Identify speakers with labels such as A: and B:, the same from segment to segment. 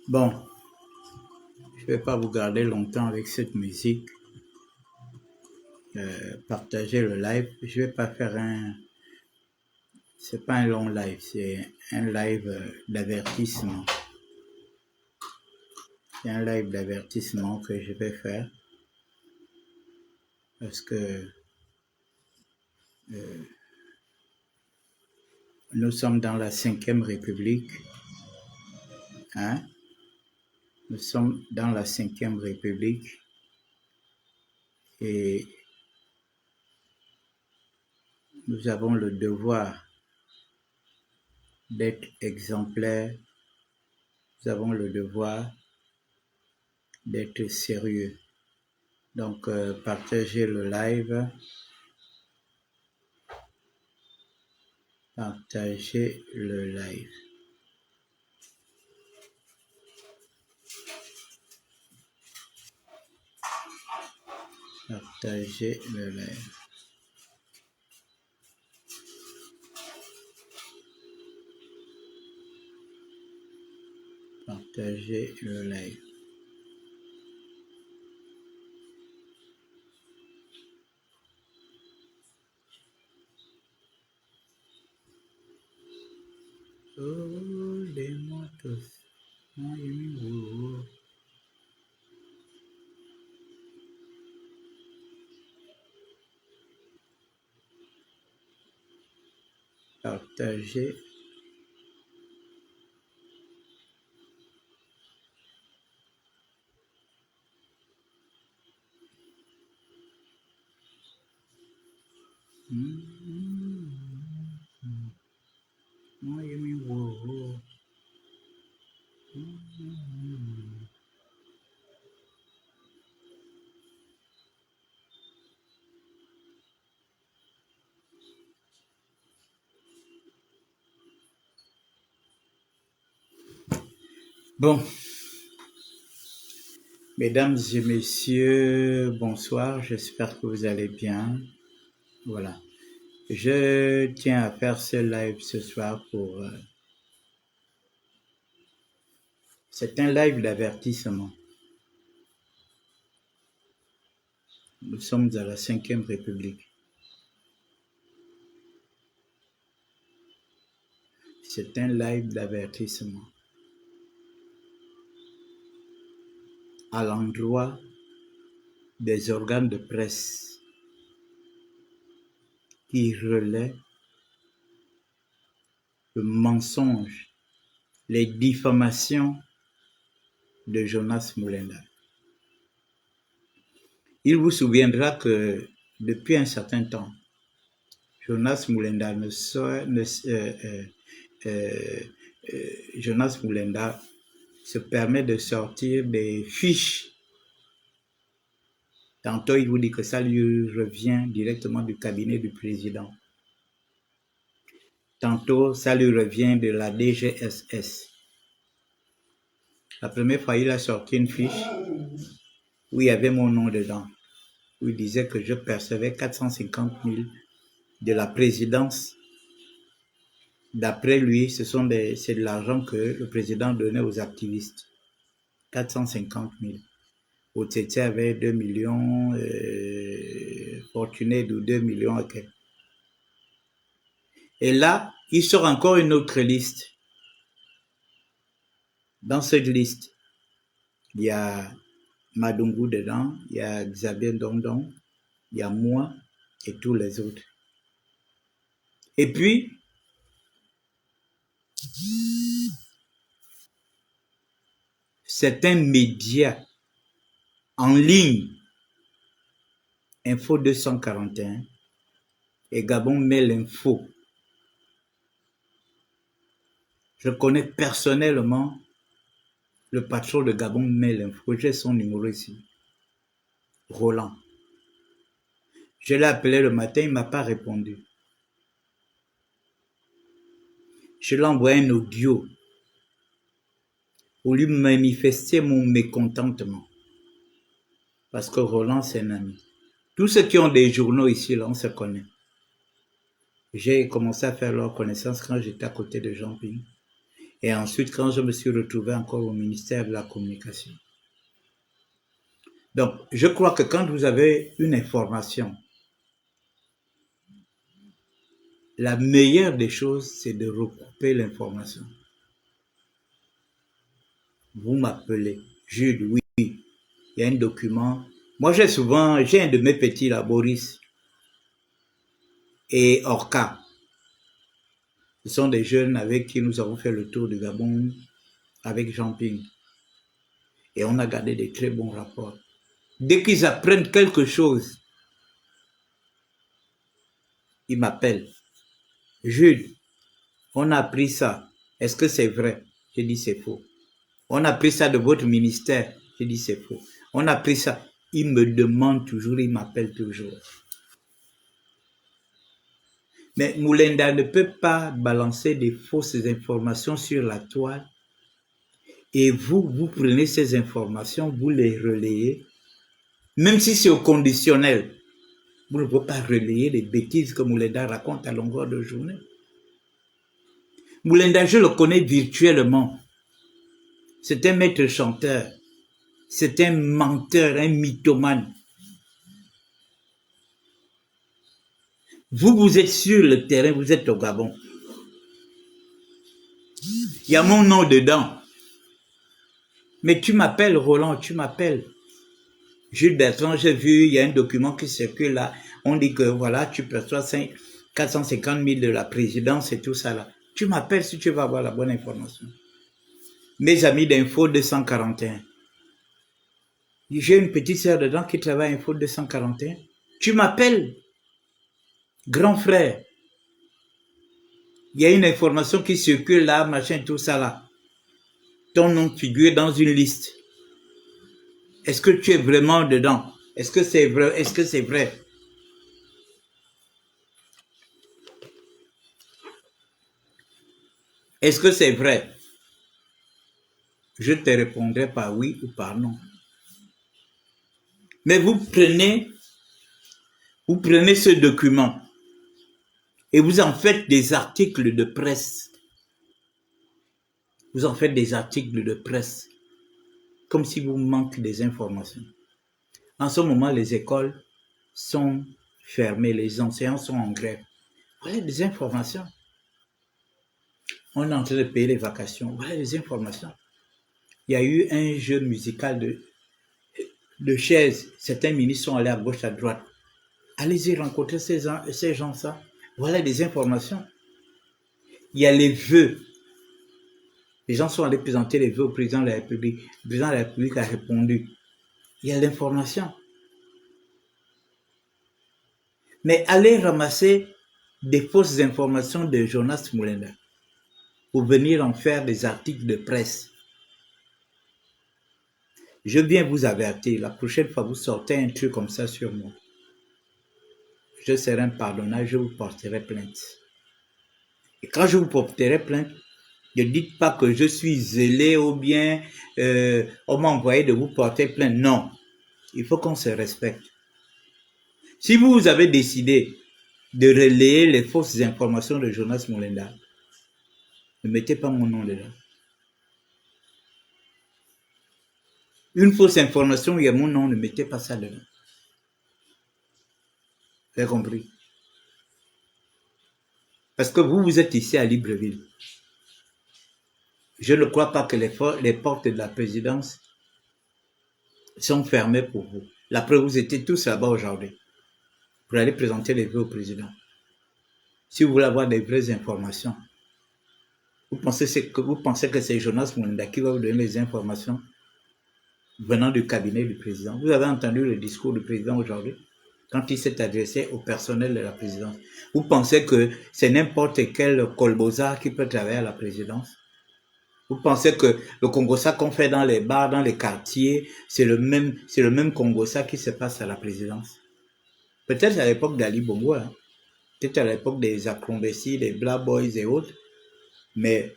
A: Bon, je vais pas vous garder longtemps avec cette musique. Partagez le live. Je vais pas faire c'est pas un long live, c'est un live d'avertissement. C'est un live d'avertissement que je vais faire parce que nous sommes dans la 5e République. Hein? Nous sommes dans la 5e République et nous avons le devoir d'être exemplaires. Nous avons le devoir d'être sérieux. Donc, partagez le live. Partagez le live. Partagez le live. Partagez le live. Oh, les motos. Partagez. Bon, mesdames et messieurs, bonsoir, j'espère que vous allez bien. Voilà, je tiens à faire ce live ce soir pour... c'est un live d'avertissement. Nous sommes à la 5e République. C'est un live d'avertissement à l'endroit des organes de presse qui relaient le mensonge, les diffamations de Jonas Moulenda. Il vous souviendra que depuis un certain temps, Jonas Moulenda Jonas Moulenda se permet de sortir des fiches. Tantôt, il vous dit que ça lui revient directement du cabinet du président. Tantôt, ça lui revient de la DGSS. La première fois, il a sorti une fiche où il y avait mon nom dedans, où il disait que je percevais 450 000 de la présidence. D'après lui, c'est de l'argent que le président donnait aux activistes. 450 000. Otete avait 2 millions, Fortuné de 2 millions. Okay. Et là, il sort encore une autre liste. Dans cette liste, il y a Madungu dedans, il y a Xavier Dondon, il y a moi et tous les autres. Et puis, certains médias en ligne, Info 241, et Gabon met l'info. Je connais personnellement le patron de Gabon met l'info. J'ai son numéro ici. Roland. Je l'ai appelé le matin, il ne m'a pas répondu. Je lui ai envoyé un audio pour lui manifester mon mécontentement. Parce que Roland, c'est un ami. Tous ceux qui ont des journaux ici, là, on se connaît. J'ai commencé à faire leur connaissance quand j'étais à côté de Jean Ping. Et ensuite, quand je me suis retrouvé encore au ministère de la Communication. Donc, je crois que quand vous avez une information, la meilleure des choses, c'est de recouper l'information. Vous m'appelez, Jude, oui, il y a un document. Moi, j'ai un de mes petits là, Boris et Orca. Ce sont des jeunes avec qui nous avons fait le tour du Gabon avec Jean Ping. Et on a gardé des très bons rapports. Dès qu'ils apprennent quelque chose, ils m'appellent. Jude, on a appris ça. Est-ce que c'est vrai? Je dis c'est faux. On a appris ça de votre ministère. Je dis c'est faux. On a appris ça. Ils me demandent toujours, ils m'appellent toujours. Mais Moulenda ne peut pas balancer des fausses informations sur la toile. Et vous prenez ces informations, vous les relayez. Même si c'est au conditionnel, vous ne pouvez pas relayer les bêtises que Moulenda raconte à longueur de journée. Moulenda, je le connais virtuellement. C'est un maître chanteur. C'est un menteur, un mythomane. Vous êtes sur le terrain, vous êtes au Gabon. Il y a mon nom dedans. Mais tu m'appelles, Roland, tu m'appelles. Jules Bertrand, j'ai vu, il y a un document qui circule là. On dit que voilà, tu perçois 450 000 de la présidence et tout ça là. Tu m'appelles si tu vas avoir la bonne information. Mes amis d'Info 241. J'ai une petite sœur dedans qui travaille à Info 241. Tu m'appelles, grand frère. Il y a une information qui circule là, machin, tout ça là. Ton nom figure dans une liste. Est-ce que tu es vraiment dedans? Est-ce que c'est vrai? Est-ce que c'est vrai? Est-ce que c'est vrai? Je te répondrai par oui ou par non. Mais vous prenez ce document et vous en faites des articles de presse. Vous en faites des articles de presse comme si vous manquez des informations. En ce moment, les écoles sont fermées, les enseignants sont en grève. Voilà des informations. On est en train de payer les vacations. Voilà des informations. Il y a eu un jeu musical de chaises. Certains ministres sont allés à gauche, à droite. Allez-y rencontrer ces gens-là. Voilà des informations. Il y a les vœux. Les gens sont allés présenter les vœux au président de la République. Le président de la République a répondu. Il y a l'information. Mais allez ramasser des fausses informations de Jonas Moulenda pour venir en faire des articles de presse. Je viens vous avertir, la prochaine fois vous sortez un truc comme ça sur moi. Je serai impardonnable, je vous porterai plainte. Et quand je vous porterai plainte, ne dites pas que je suis zélé ou bien on m'a envoyé de vous porter plainte. Non, il faut qu'on se respecte. Si vous avez décidé de relayer les fausses informations de Jonas Moulenda, ne mettez pas mon nom dedans. Une fausse information, il y a mon nom, ne mettez pas ça dedans. Vous avez compris? Parce que vous êtes ici à Libreville. Je ne crois pas que les portes de la présidence sont fermées pour vous. La preuve, vous étiez tous là-bas aujourd'hui pour aller présenter les vœux au président. Si vous voulez avoir des vraies informations, vous pensez que c'est Jonas Moulenda qui va vous donner les informations? venant du cabinet du président. Vous avez entendu le discours du président aujourd'hui quand il s'est adressé au personnel de la présidence. Vous pensez que c'est n'importe quel colbosard qui peut travailler à la présidence? Vous pensez que le Congossa qu'on fait dans les bars, dans les quartiers, c'est le même Congossa qui se passe à la présidence? Peut-être à l'époque d'Ali Bongo, hein. Peut-être à l'époque des Acrombessi, des Black Boys et autres, mais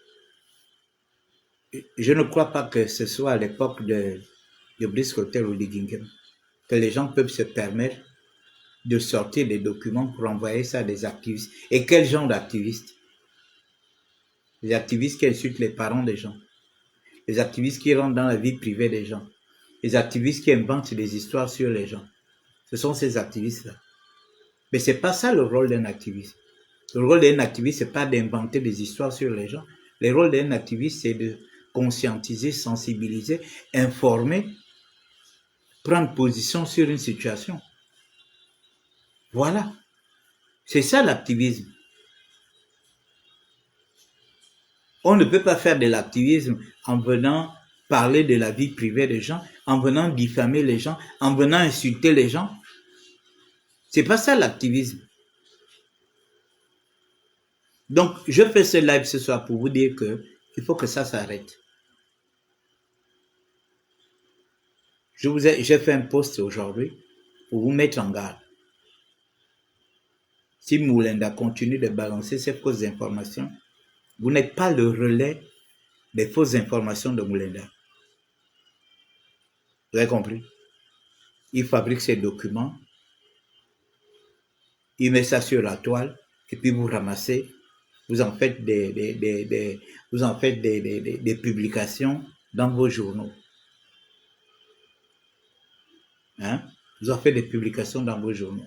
A: je ne crois pas que ce soit à l'époque de Brice Hotel ou de Gingem que les gens peuvent se permettre de sortir des documents pour envoyer ça à des activistes. Et quel genre d'activistes? Les activistes qui insultent les parents des gens, les activistes qui rentrent dans la vie privée des gens, les activistes qui inventent des histoires sur les gens. Ce sont ces activistes-là. Mais c'est pas ça le rôle d'un activiste. Le rôle d'un activiste, c'est pas d'inventer des histoires sur les gens. Le rôle d'un activiste, c'est de conscientiser, sensibiliser, informer, prendre position sur une situation. Voilà. C'est ça l'activisme. On ne peut pas faire de l'activisme en venant parler de la vie privée des gens, en venant diffamer les gens, en venant insulter les gens. C'est pas ça l'activisme. Donc, je fais ce live ce soir pour vous dire que il faut que ça s'arrête. J'ai fait un post aujourd'hui pour vous mettre en garde. Si Moulenda continue de balancer ces fausses informations, vous n'êtes pas le relais des fausses informations de Moulenda. Vous avez compris? Il fabrique ses documents, il met ça sur la toile, et puis vous ramassez, vous en faites des publications dans vos journaux. Hein? Vous en faites des publications dans vos journaux.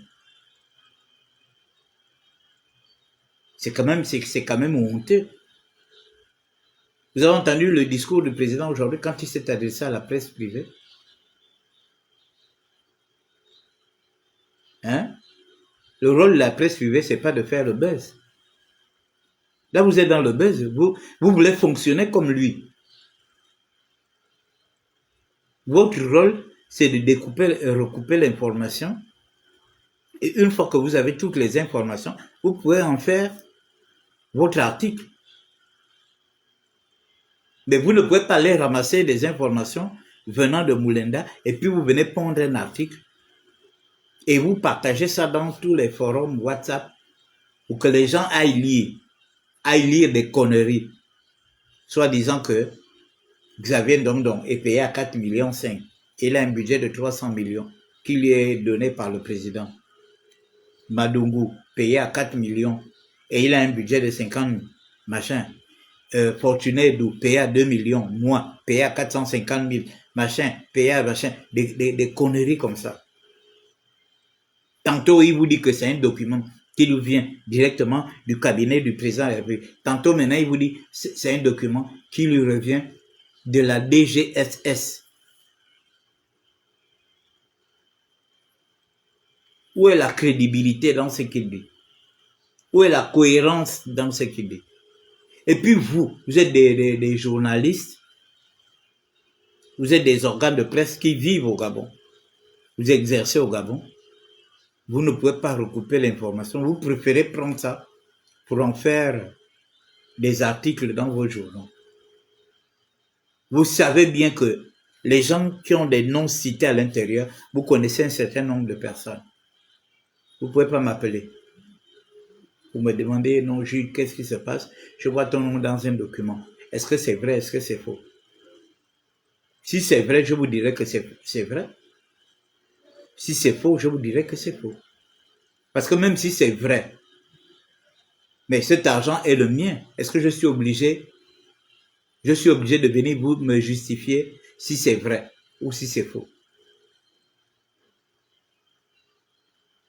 A: C'est quand même honteux. Vous avez entendu le discours du président aujourd'hui quand il s'est adressé à la presse privée? Hein? Le rôle de la presse privée, c'est pas de faire le buzz. Là, vous êtes dans le buzz, vous voulez fonctionner comme lui. Votre rôle, c'est de découper et recouper l'information. Et une fois que vous avez toutes les informations, vous pouvez en faire votre article. Mais vous ne pouvez pas aller ramasser des informations venant de Moulenda et puis vous venez pondre un article et vous partagez ça dans tous les forums WhatsApp pour que les gens aillent lire des conneries, soit disant que Xavier Ndongdong est payé à 4,5 millions. Il a un budget de 300 millions qui lui est donné par le président. Madungu, payé à 4 millions et il a un budget de 50 machin. Fortuné Dou, payé à 2 millions, moi, payé à 450 000, machin, payé à machin, des conneries comme ça. Tantôt, il vous dit que c'est un document qui nous vient directement du cabinet du président de la République. Tantôt, maintenant, il vous dit c'est un document qui lui revient de la DGSS. Où est la crédibilité dans ce qu'il dit? Où est la cohérence dans ce qu'il dit? Et puis vous êtes des journalistes, vous êtes des organes de presse qui vivent au Gabon. Vous exercez au Gabon. Vous ne pouvez pas recouper l'information. Vous préférez prendre ça pour en faire des articles dans vos journaux. Vous savez bien que les gens qui ont des noms cités à l'intérieur, vous connaissez un certain nombre de personnes. Vous ne pouvez pas m'appeler. Vous me demandez, non, Jules, qu'est-ce qui se passe? Je vois ton nom dans un document. Est-ce que c'est vrai? Est-ce que c'est faux? Si c'est vrai, je vous dirai que c'est vrai. Si c'est faux, je vous dirai que c'est faux. Parce que même si c'est vrai, mais cet argent est le mien, est-ce que je suis obligé de venir vous me justifier si c'est vrai ou si c'est faux?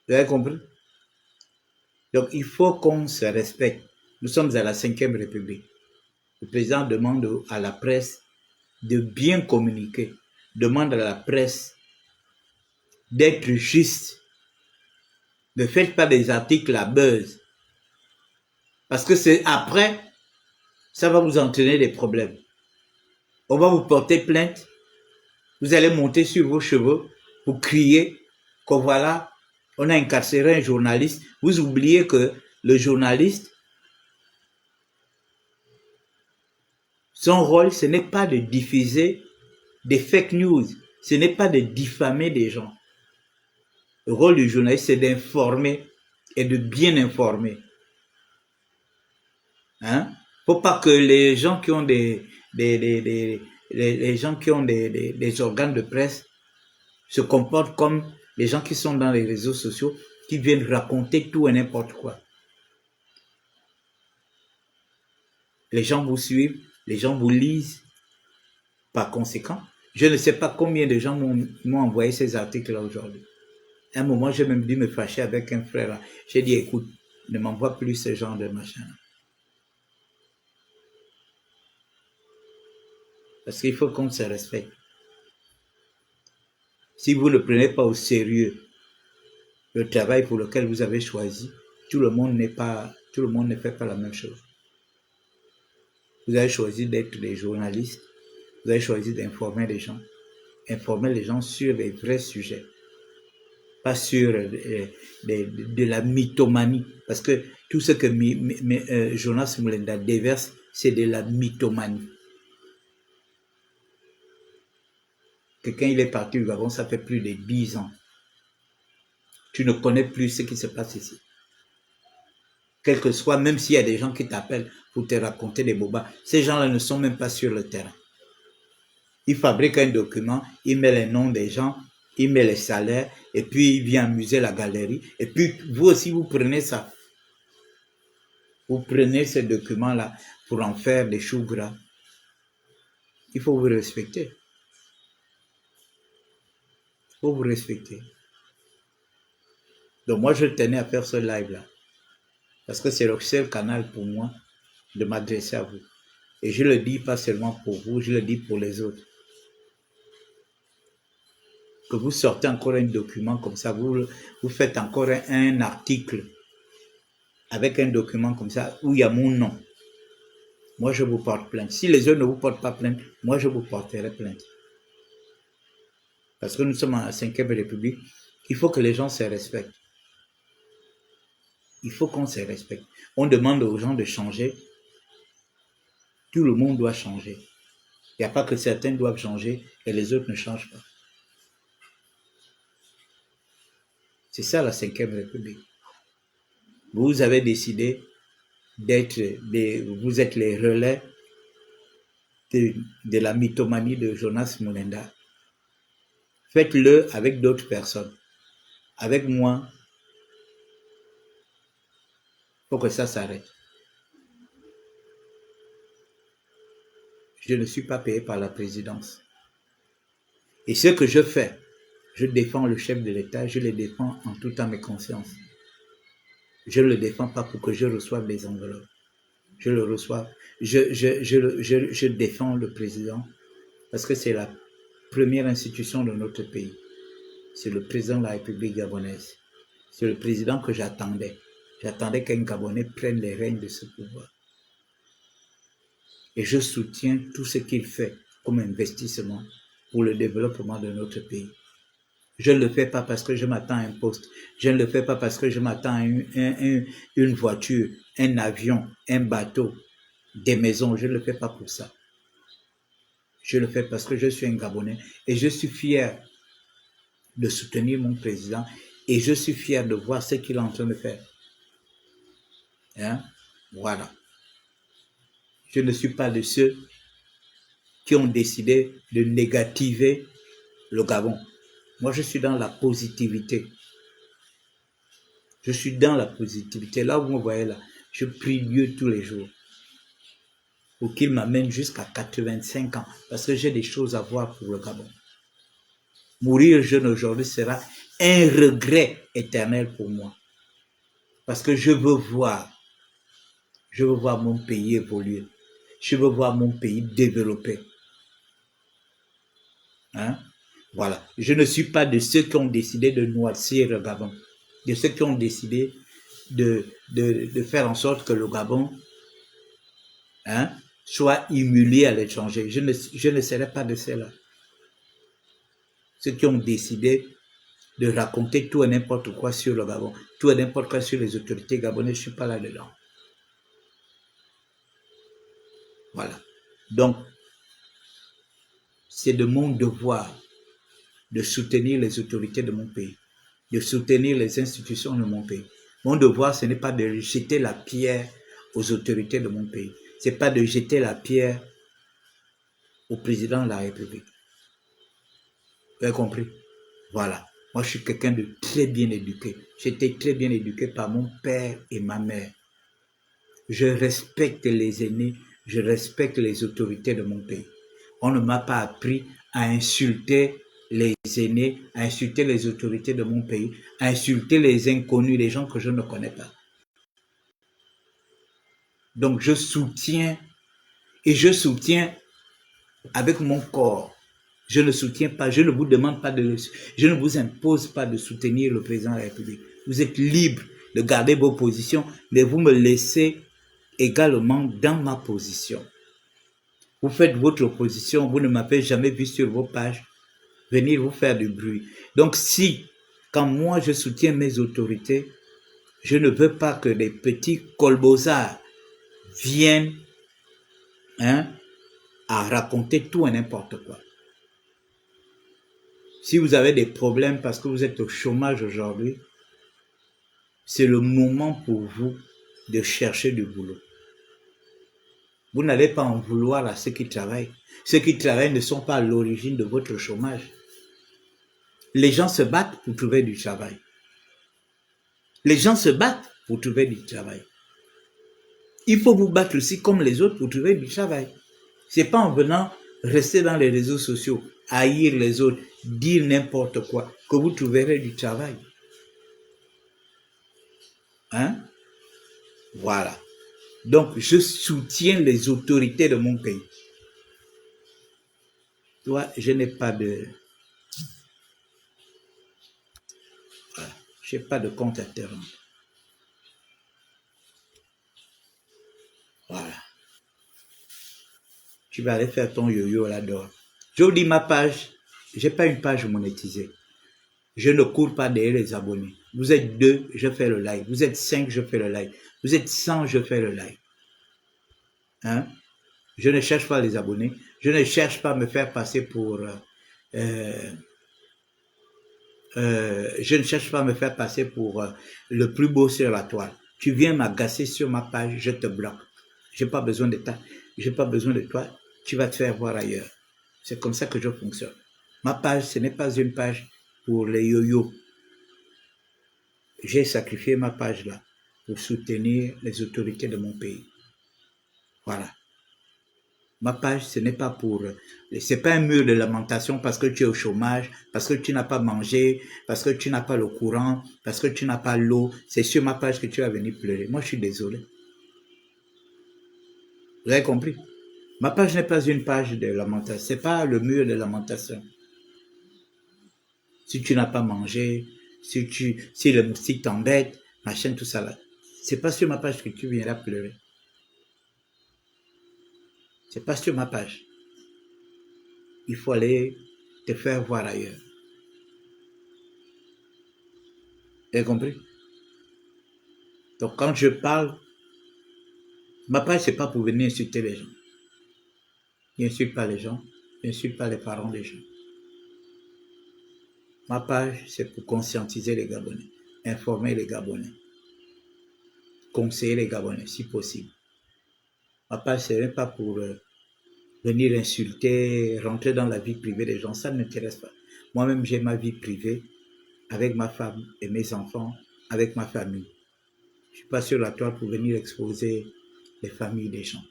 A: Vous avez compris? Donc, il faut qu'on se respecte. Nous sommes à la 5e République. Le président demande à la presse de bien communiquer. Demande à la presse d'être juste. Ne faites pas des articles à buzz. Parce que c'est après, ça va vous entraîner des problèmes. On va vous porter plainte Vous allez monter sur vos cheveux pour crier que voilà, on a incarcéré un journaliste. Vous oubliez que le journaliste, son rôle, ce n'est pas de diffuser des fake news. Ce n'est pas de diffamer des gens. Le rôle du journaliste, c'est d'informer et de bien informer. Hein? Faut pas que les gens qui ont les gens qui ont des organes de presse se comportent comme les gens qui sont dans les réseaux sociaux, qui viennent raconter tout et n'importe quoi. Les gens vous suivent, les gens vous lisent. Par conséquent, je ne sais pas combien de gens m'ont envoyé ces articles-là aujourd'hui. À un moment, j'ai même dû me fâcher avec un frère. J'ai dit, écoute, ne m'envoie plus ce genre de machin. Parce qu'il faut qu'on se respecte. Si vous ne prenez pas au sérieux le travail pour lequel vous avez choisi, tout le monde ne fait pas la même chose. Vous avez choisi d'être des journalistes, vous avez choisi d'informer les gens sur les vrais sujets, pas sur de la mythomanie, parce que tout ce que Jonas Mulenda déverse, c'est de la mythomanie. Quelqu'un, il est parti au Gabon, ça fait plus de 10 ans. Tu ne connais plus ce qui se passe ici. Quel que soit, même s'il y a des gens qui t'appellent pour te raconter des bobas, ces gens-là ne sont même pas sur le terrain. Il fabrique un document, il met les noms des gens, il met les salaires, et puis il vient amuser la galerie. Et puis, vous aussi, vous prenez ça. Vous prenez ce document-là pour en faire des choux gras. Il faut vous respecter. Il faut vous respecter. Donc moi, je tenais à faire ce live-là. Parce que c'est le seul canal pour moi de m'adresser à vous. Et je le dis pas seulement pour vous, je le dis pour les autres. Que vous sortez encore un document comme ça, vous faites encore un article avec un document comme ça où il y a mon nom. Moi, je vous porte plainte. Si les autres ne vous portent pas plainte, moi, je vous porterai plainte. Parce que nous sommes en 5e République, il faut que les gens se respectent. Il faut qu'on se respecte. On demande aux gens de changer. Tout le monde doit changer. Il n'y a pas que certains doivent changer et les autres ne changent pas. C'est ça la 5e République. Vous avez décidé vous êtes les relais de la mythomanie de Jonas Mulenda. Faites-le avec d'autres personnes. Avec moi, il faut que ça s'arrête. Je ne suis pas payé par la présidence. Et ce que je fais, je défends le chef de l'État, je le défends en toute âme et conscience. Je ne le défends pas pour que je reçoive des enveloppes. Je le reçois. Je défends le président parce que c'est la première institution de notre pays. C'est le président de la République gabonaise. C'est le président que j'attendais. J'attendais qu'un Gabonais prenne les rênes de ce pouvoir. Et je soutiens tout ce qu'il fait comme investissement pour le développement de notre pays. Je ne le fais pas parce que je m'attends à un poste. Je ne le fais pas parce que je m'attends à une voiture, un avion, un bateau, des maisons. Je ne le fais pas pour ça. Je le fais parce que je suis un Gabonais et je suis fier de soutenir mon président et je suis fier de voir ce qu'il est en train de faire. Hein? Voilà. Je ne suis pas de ceux qui ont décidé de négativer le Gabon. Moi, je suis dans la positivité. Je suis dans la positivité. Là où vous me voyez là, je prie Dieu tous les jours pour qu'il m'amène jusqu'à 85 ans parce que j'ai des choses à voir pour le Gabon. Mourir jeune aujourd'hui sera un regret éternel pour moi parce que je veux voir mon pays évoluer. Je veux voir mon pays développer. Hein? Voilà. Je ne suis pas de ceux qui ont décidé de noircir le Gabon, de ceux qui ont décidé de faire en sorte que le Gabon soit humilié à l'étranger. Je ne serai pas de ceux-là. Ceux qui ont décidé de raconter tout et n'importe quoi sur le Gabon, tout et n'importe quoi sur les autorités gabonaises, je ne suis pas là-dedans. Voilà. Donc, c'est de mon devoir de soutenir les autorités de mon pays, de soutenir les institutions de mon pays. Mon devoir, ce n'est pas de jeter la pierre aux autorités de mon pays. Ce n'est pas de jeter la pierre au président de la République. Vous avez compris? Voilà. Moi, je suis quelqu'un de très bien éduqué. J'étais très bien éduqué par mon père et ma mère. Je respecte les aînés, je respecte les autorités de mon pays. On ne m'a pas appris à insulter les aînés, à insulter les autorités de mon pays, à insulter les inconnus, les gens que je ne connais pas. Donc, je soutiens, et je soutiens avec mon corps. Je ne soutiens pas, je ne vous demande pas je ne vous impose pas de soutenir le président de la République. Vous êtes libre de garder vos positions, mais vous me laissez également dans ma position. Vous faites votre opposition, vous ne m'avez jamais vu sur vos pages venir vous faire du bruit. Donc si, quand moi je soutiens mes autorités, je ne veux pas que les petits colbosards viennent à raconter tout et n'importe quoi. Si vous avez des problèmes parce que vous êtes au chômage aujourd'hui, c'est le moment pour vous de chercher du boulot. Vous n'allez pas en vouloir à ceux qui travaillent. Ceux qui travaillent ne sont pas à l'origine de votre chômage. Les gens se battent pour trouver du travail. Les gens se battent pour trouver du travail. Il faut vous battre aussi comme les autres pour trouver du travail. C'est pas en venant rester dans les réseaux sociaux, haïr les autres, dire n'importe quoi, que vous trouverez du travail. Voilà. Donc, je soutiens les autorités de mon pays. Toi, je n'ai pas de... Voilà. Je n'ai pas de compte à te rendre. Voilà. Tu vas aller faire ton yo-yo là-dedans. Je vous dis ma page, je n'ai pas une page monétisée. Je ne cours pas derrière les abonnés. Vous êtes 2, je fais le live. Vous êtes 5, je fais le live. Vous êtes 100, je fais le live. Je ne cherche pas les abonnés. Je ne cherche pas à me faire passer pour... je ne cherche pas à me faire passer pour le plus beau sur la toile. Tu viens m'agacer sur ma page, je te bloque. J'ai pas besoin de toi. J'ai pas besoin de toi. Tu vas te faire voir ailleurs. C'est comme ça que je fonctionne. Ma page, ce n'est pas une page pour les yo-yo. J'ai sacrifié ma page là pour soutenir les autorités de mon pays. Voilà. Ma page, ce n'est pas pour... C'est pas un mur de lamentation parce que tu es au chômage, parce que tu n'as pas mangé, parce que tu n'as pas le courant, parce que tu n'as pas l'eau. C'est sur ma page que tu vas venir pleurer. Moi, je suis désolé. Vous avez compris? Ma page n'est pas une page de lamentation. C'est pas le mur de lamentation. Si tu n'as pas mangé, si le moustique t'embête, machin, tout ça là. C'est pas sur ma page que tu viendras pleurer. C'est pas sur ma page. Il faut aller te faire voir ailleurs. Vous avez compris? Donc quand je parle, ma page c'est pas pour venir insulter les gens. Je n'insulte pas les gens, je n'insulte pas les parents des gens. Ma page c'est pour conscientiser les Gabonais, informer les Gabonais, conseiller les Gabonais si possible. Ma page ce n'est pas pour venir insulter, rentrer dans la vie privée des gens, ça ne m'intéresse pas. Moi-même j'ai ma vie privée avec ma femme et mes enfants, avec ma famille. Je ne suis pas sur la toile pour venir exposer les familles des gens.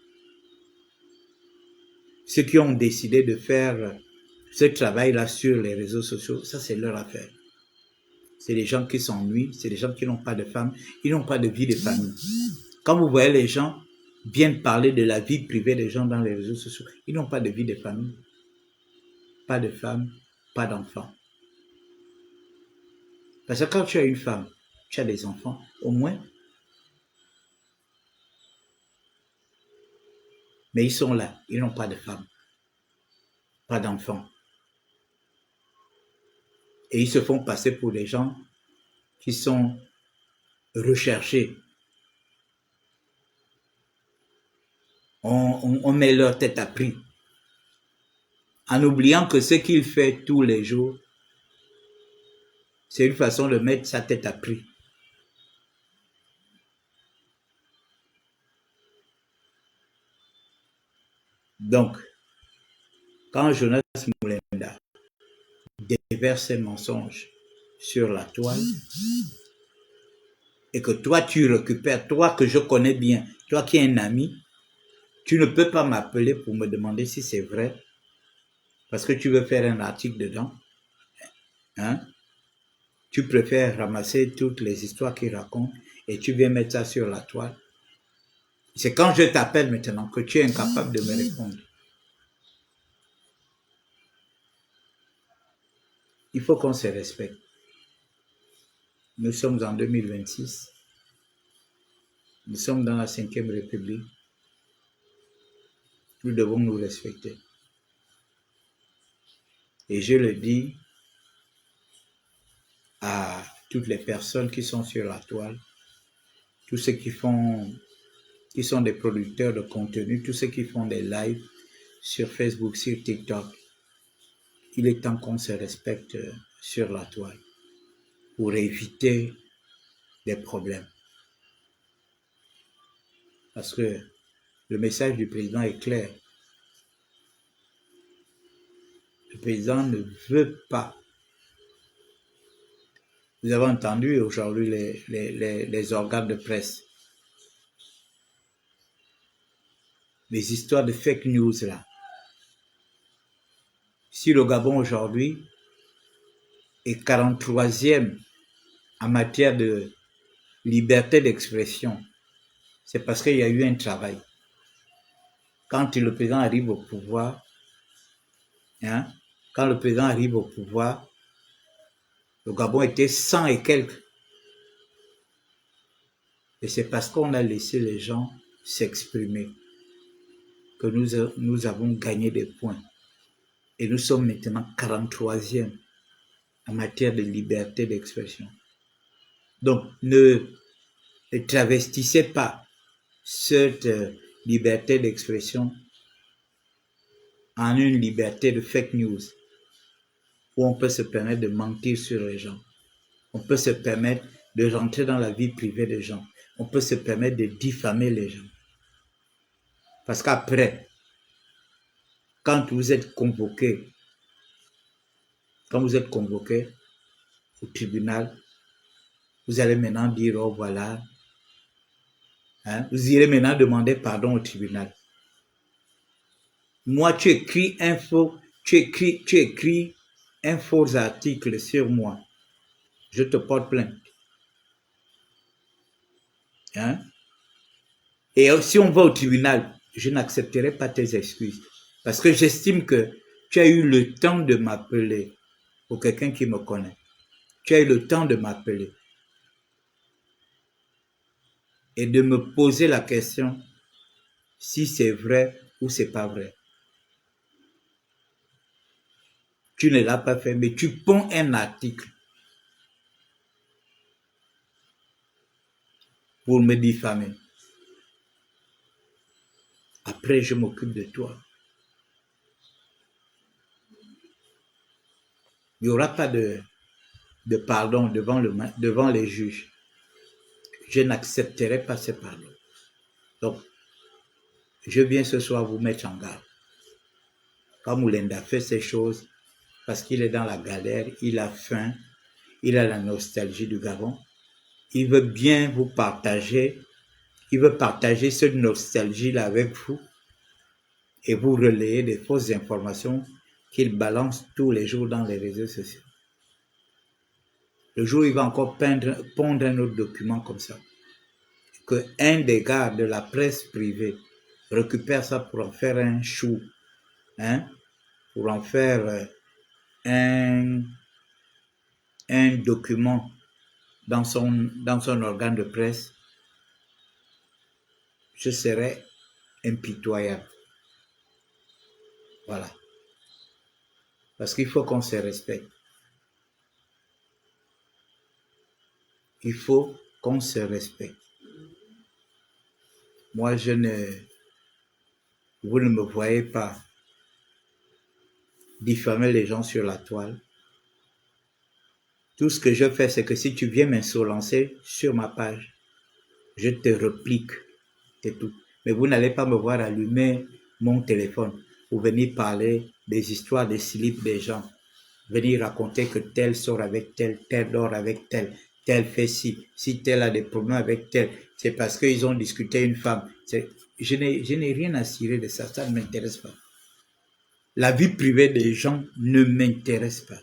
A: Ceux qui ont décidé de faire ce travail-là sur les réseaux sociaux, ça c'est leur affaire. C'est des gens qui s'ennuient, c'est des gens qui n'ont pas de femmes, ils n'ont pas de vie de famille. Quand vous voyez les gens viennent parler de la vie privée des gens dans les réseaux sociaux, ils n'ont pas de vie de famille, pas de femme, pas d'enfants. Parce que quand tu as une femme, tu as des enfants, au moins. Mais ils sont là, ils n'ont pas de femme, pas d'enfants. Et ils se font passer pour des gens qui sont recherchés. On met leur tête à prix. En oubliant que ce qu'il fait tous les jours, c'est une façon de mettre sa tête à prix. Donc, quand Jonas Moulenda déverse ses mensonges sur la toile, et que toi tu récupères, toi que je connais bien, toi qui es un ami, tu ne peux pas m'appeler pour me demander si c'est vrai, parce que tu veux faire un article dedans. Hein? Tu préfères ramasser toutes les histoires qu'il raconte et tu viens mettre ça sur la toile. C'est quand je t'appelle maintenant que tu es incapable de me répondre. Il faut qu'on se respecte. Nous sommes en 2026. Nous sommes dans la 5e République. Nous devons nous respecter. Et je le dis à toutes les personnes qui sont sur la toile, tous ceux qui sont des producteurs de contenu, tous ceux qui font des lives sur Facebook, sur TikTok. Il est temps qu'on se respecte sur la toile pour éviter des problèmes. Parce que le message du président est clair. Le président ne veut pas. Vous avez entendu aujourd'hui les organes de presse. Les histoires de fake news là. Si le Gabon aujourd'hui est 43e en matière de liberté d'expression, c'est parce qu'il y a eu un travail. Quand le président arrive au pouvoir, quand le président arrive au pouvoir, le Gabon était 100 et quelques. Et c'est parce qu'on a laissé les gens s'exprimer que nous avons gagné des points. Et nous sommes maintenant 43e en matière de liberté d'expression. Donc, ne travestissez pas cette liberté d'expression en une liberté de fake news où on peut se permettre de mentir sur les gens. On peut se permettre de rentrer dans la vie privée des gens. On peut se permettre de diffamer les gens. Parce qu'après, quand vous êtes convoqué au tribunal, vous allez maintenant dire, oh voilà, vous irez maintenant demander pardon au tribunal. Moi, tu écris un faux article sur moi. Je te porte plainte. Et si on va au tribunal, je n'accepterai pas tes excuses. Parce que j'estime que tu as eu le temps de m'appeler pour quelqu'un qui me connaît. Tu as eu le temps de m'appeler et de me poser la question si c'est vrai ou c'est pas vrai. Tu ne l'as pas fait, mais tu ponds un article pour me diffamer. Après, je m'occupe de toi. Il n'y aura pas de pardon devant les juges. Je n'accepterai pas ce pardon. Donc, je viens ce soir vous mettre en garde. Quand Moulenda fait ces choses, parce qu'il est dans la galère, il a faim, il a la nostalgie du Gabon, il veut bien vous partager, il veut partager cette nostalgie-là avec vous et vous relayer des fausses informations qu'il balance tous les jours dans les réseaux sociaux. Le jour où il va encore pondre un autre document comme ça, que un des gars de la presse privée récupère ça pour en faire un chou, pour en faire un document dans son organe de presse, je serai impitoyable. Voilà. Parce qu'il faut qu'on se respecte. Il faut qu'on se respecte. Moi, vous ne me voyez pas diffamer les gens sur la toile. Tout ce que je fais, c'est que si tu viens m'insolencer sur ma page, je te réplique, c'est tout. Mais vous n'allez pas me voir allumer mon téléphone pour venir parler des histoires de slip des gens, venir raconter que tel sort avec tel, tel dort avec tel, tel fait ci, si tel a des problèmes avec tel, c'est parce qu'ils ont discuté une femme. Je n'ai rien à cirer de ça, ça ne m'intéresse pas. La vie privée des gens ne m'intéresse pas.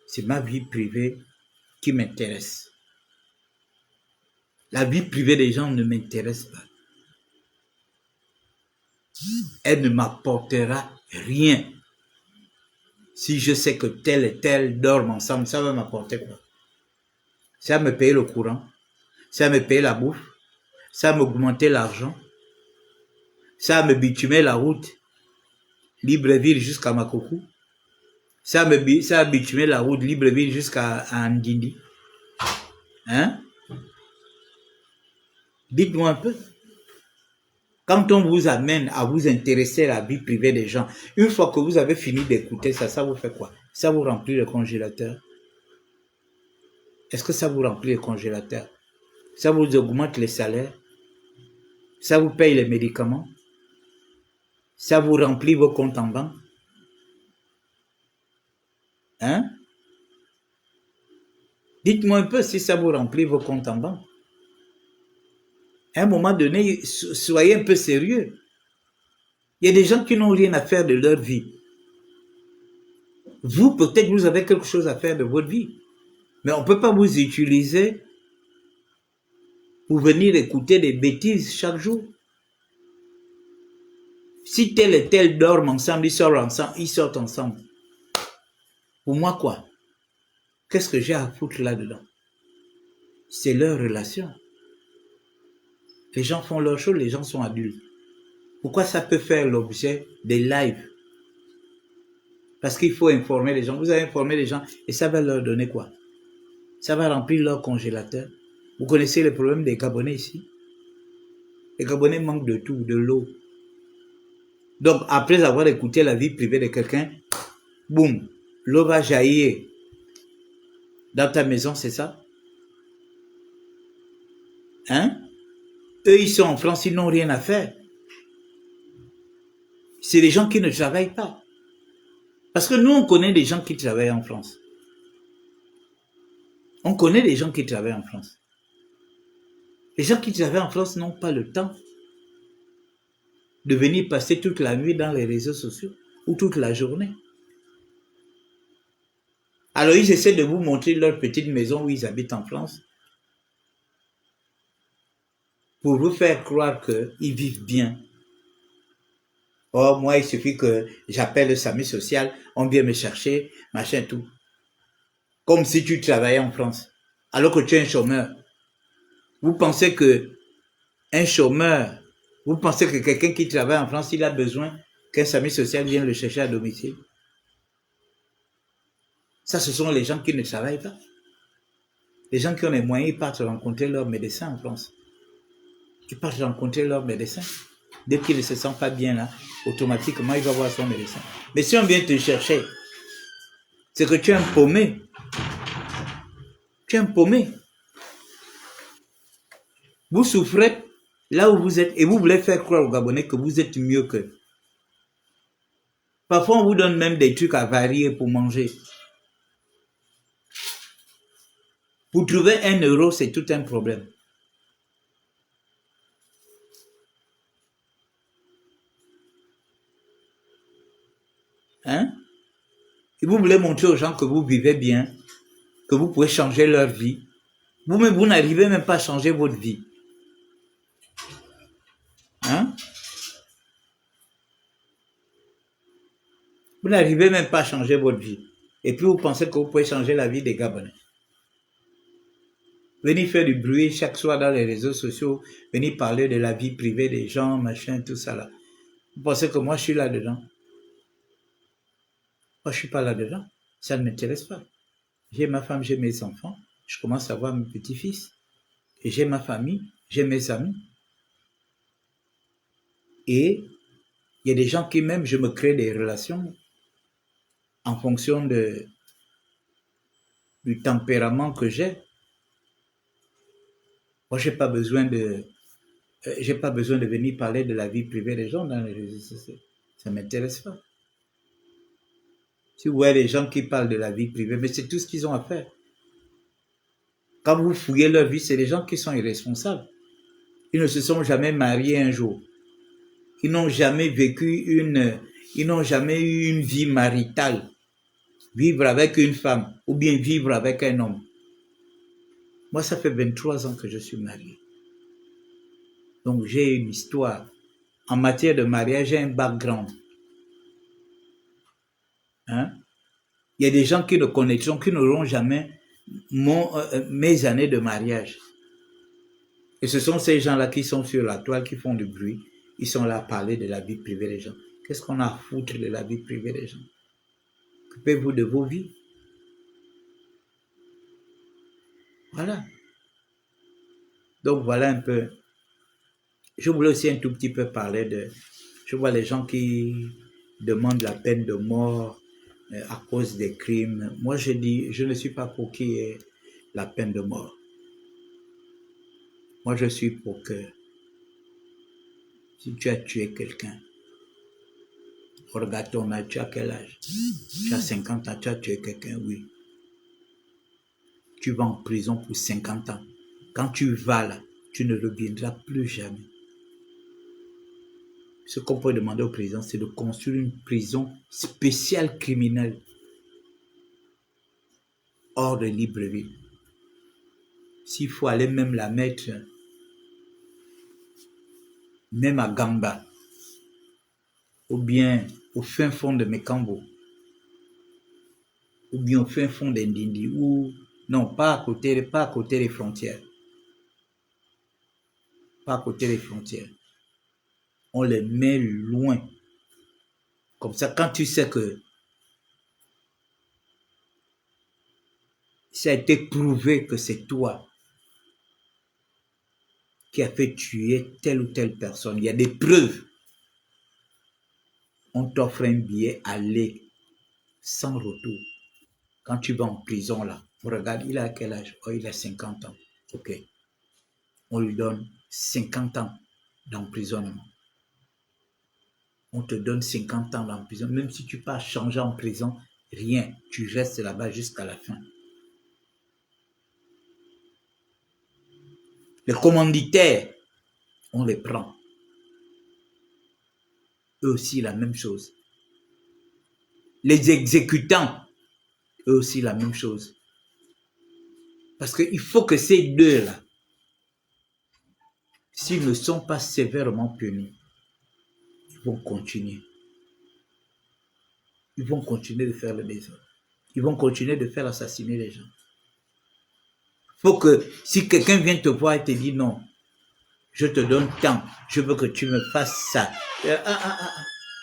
A: C'est ma vie privée qui m'intéresse. La vie privée des gens ne m'intéresse pas. Elle ne m'apportera rien. Si je sais que tel et tel dorment ensemble, ça va m'apporter quoi? Ça va me payer le courant, ça va me payer la bouffe, ça va m'augmenter l'argent, ça va me bitumer la route Libreville jusqu'à Makoko, ça va bitumer la route Libreville jusqu'à Ndindi. Hein? Dites-moi un peu. Quand on vous amène à vous intéresser à la vie privée des gens, une fois que vous avez fini d'écouter ça, ça vous fait quoi? Ça vous remplit le congélateur? Est-ce que ça vous remplit le congélateur? Ça vous augmente les salaires? Ça vous paye les médicaments? Ça vous remplit vos comptes en banque? Hein? Dites-moi un peu si ça vous remplit vos comptes en banque. À un moment donné, soyez un peu sérieux. Il y a des gens qui n'ont rien à faire de leur vie. Vous, peut-être, vous avez quelque chose à faire de votre vie. Mais on ne peut pas vous utiliser pour venir écouter des bêtises chaque jour. Si tel et tel dorment ensemble, ils sortent ensemble. Pour moi, quoi? Qu'est-ce que j'ai à foutre là-dedans? C'est leur relation. Les gens font leur chose, les gens sont adultes. Pourquoi ça peut faire l'objet des lives? Parce qu'il faut informer les gens. Vous avez informé les gens et ça va leur donner quoi? Ça va remplir leur congélateur. Vous connaissez le problème des Gabonais ici? Les Gabonais manquent de tout, de l'eau. Donc, après avoir écouté la vie privée de quelqu'un, boum, l'eau va jaillir dans ta maison, c'est ça? Hein? Eux, ils sont en France, ils n'ont rien à faire. C'est des gens qui ne travaillent pas. Parce que nous, on connaît des gens qui travaillent en France. On connaît des gens qui travaillent en France. Les gens qui travaillent en France n'ont pas le temps de venir passer toute la nuit dans les réseaux sociaux ou toute la journée. Alors, ils essaient de vous montrer leur petite maison où ils habitent en France pour vous faire croire qu'ils vivent bien. Oh, moi, il suffit que j'appelle le SAMU social, on vient me chercher, machin, tout. Comme si tu travaillais en France, alors que tu es un chômeur. Vous pensez que un chômeur, vous pensez que quelqu'un qui travaille en France, il a besoin qu'un SAMU social vienne le chercher à domicile? Ça, ce sont les gens qui ne travaillent pas. Les gens qui ont les moyens, ils partent rencontrer leur médecin en France. Ils partent rencontrer leur médecin. Dès qu'il ne se sent pas bien là, automatiquement, il va voir son médecin. Mais si on vient te chercher, c'est que tu es un paumé. Tu es un paumé. Vous souffrez là où vous êtes et vous voulez faire croire aux Gabonais que vous êtes mieux qu'eux. Parfois, on vous donne même des trucs à varier pour manger. Pour trouver 1 euro, c'est tout un problème. Hein? Et vous voulez montrer aux gens que vous vivez bien, que vous pouvez changer leur vie. Vous-même, vous n'arrivez même pas à changer votre vie. Hein? Vous n'arrivez même pas à changer votre vie. Et puis vous pensez que vous pouvez changer la vie des Gabonais. Venir faire du bruit chaque soir dans les réseaux sociaux, venir parler de la vie privée des gens, machin, tout ça là. Vous pensez que moi je suis là-dedans? Moi je suis pas là-dedans. Ça ne m'intéresse pas. J'ai ma femme, j'ai mes enfants. je commence à voir mes petits-fils. Et j'ai ma famille, j'ai mes amis. Et il y a des gens qui même, je me crée des relations en fonction du tempérament que j'ai. Moi, j'ai pas besoin de venir parler de la vie privée des gens dans les réseaux sociaux. Ça m'intéresse pas. Si vous voyez les gens qui parlent de la vie privée, mais c'est tout ce qu'ils ont à faire. Quand vous fouillez leur vie, c'est des gens qui sont irresponsables. Ils ne se sont jamais mariés un jour. Ils n'ont jamais ils n'ont jamais eu une vie maritale. Vivre avec une femme ou bien vivre avec un homme. Moi, ça fait 23 ans que je suis marié. Donc, j'ai une histoire. En matière de mariage, j'ai un background. Hein? Il y a des gens qui ne connaîtront, qui n'auront jamais mes années de mariage. Et ce sont ces gens-là qui sont sur la toile, qui font du bruit. Ils sont là à parler de la vie privée des gens. Qu'est-ce qu'on a à foutre de la vie privée des gens? Occupez-vous de vos vies. Voilà. Donc voilà un peu. Je voulais aussi un tout petit peu parler de... Je vois les gens qui demandent la peine de mort à cause des crimes. Moi, je dis, je ne suis pas pour qu'il y ait la peine de mort. Moi, je suis pour que si tu as tué quelqu'un, regarde ton âge, tu as quel âge? Tu as 50 ans, tu as tué quelqu'un, oui. Tu vas en prison pour 50 ans. Quand tu vas là, tu ne reviendras plus jamais. Ce qu'on peut demander au président, c'est de construire une prison spéciale criminelle hors de Libreville. S'il faut aller même la mettre, même à Gamba, ou bien au fin fond de Mekambo, ou bien au fin fond d'Indindi, ou non, pas à côté des frontières. Pas à côté des frontières. On les met loin. Comme ça, quand tu sais que ça a été prouvé que c'est toi qui as fait tuer telle ou telle personne, il y a des preuves. On t'offre un billet aller sans retour. Quand tu vas en prison là, on regarde, il a quel âge? Oh, il a 50 ans. Ok. On lui donne 50 ans d'emprisonnement. On te donne 50 ans d'emprisonnement. Même si tu pas changer en prison, rien. Tu restes là-bas jusqu'à la fin. Les commanditaires, on les prend. Eux aussi, la même chose. Les exécutants, eux aussi, la même chose. Parce qu'il faut que ces deux-là, s'ils ne sont pas sévèrement punis, ils vont continuer. Ils vont continuer de faire le désordre. Ils vont continuer de faire assassiner les gens. Il faut que si quelqu'un vient te voir et te dit non, je te donne tant, je veux que tu me fasses ça,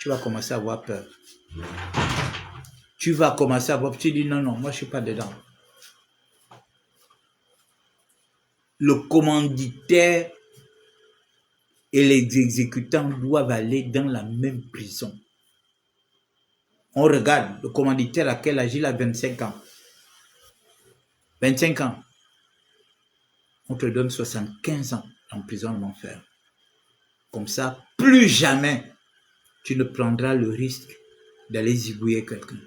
A: tu vas commencer à avoir peur. Tu vas commencer à avoir, tu dis non, moi je ne suis pas dedans. Le commanditaire et les exécutants doivent aller dans la même prison. On regarde le commanditaire à quel âge il a 25 ans. 25 ans. On te donne 75 ans d'emprisonnement ferme. Comme ça, plus jamais tu ne prendras le risque d'aller zigouiller quelqu'un.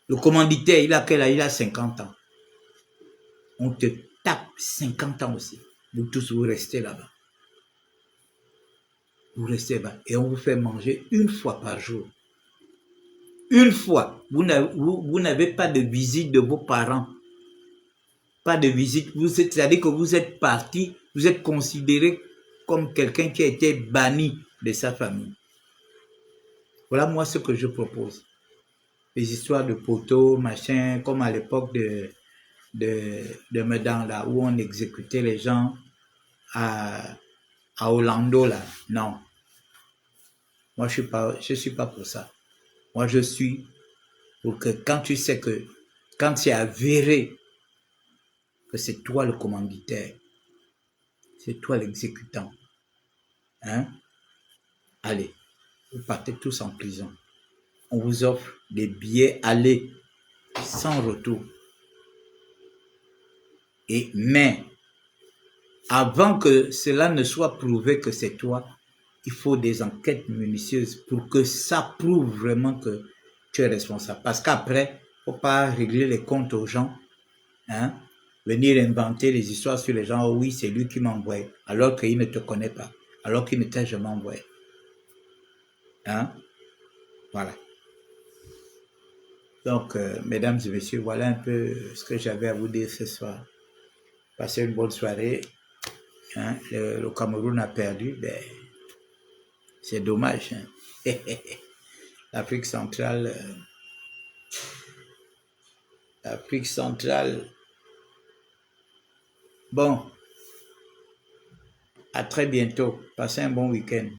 A: Le commanditaire, il a quel âge? Il a 50 ans. On te tape 50 ans aussi. Vous tous, vous restez là-bas. Vous restez là-bas. Et on vous fait manger une fois par jour. Une fois. Vous n'avez pas de visite de vos parents. Pas de visite. C'est-à-dire que vous êtes parti, vous êtes considéré comme quelqu'un qui a été banni de sa famille. Voilà moi ce que je propose. Les histoires de poteaux, machin, comme à l'époque de Medan, là, où on exécutait les gens à Orlando, là. Non. Moi, je suis pas pour ça. Moi, je suis pour que quand tu sais que, quand c'est avéré que c'est toi le commanditaire, c'est toi l'exécutant. Hein? Allez, vous partez tous en prison. On vous offre des billets aller sans retour. Mais avant que cela ne soit prouvé que c'est toi, il faut des enquêtes minutieuses pour que ça prouve vraiment que tu es responsable. Parce qu'après, il ne faut pas régler les comptes aux gens, hein? Venir inventer les histoires sur les gens. Oh oui, c'est lui qui m'a envoyé, alors qu'il ne te connaît pas, alors qu'il ne t'a jamais envoyé. Hein? Voilà. Donc, mesdames et messieurs, voilà un peu ce que j'avais à vous dire ce soir. Passez une bonne soirée. Hein? Le Cameroun a perdu, ben, c'est dommage. Hein? L'Afrique centrale, bon, à très bientôt. Passez un bon week-end.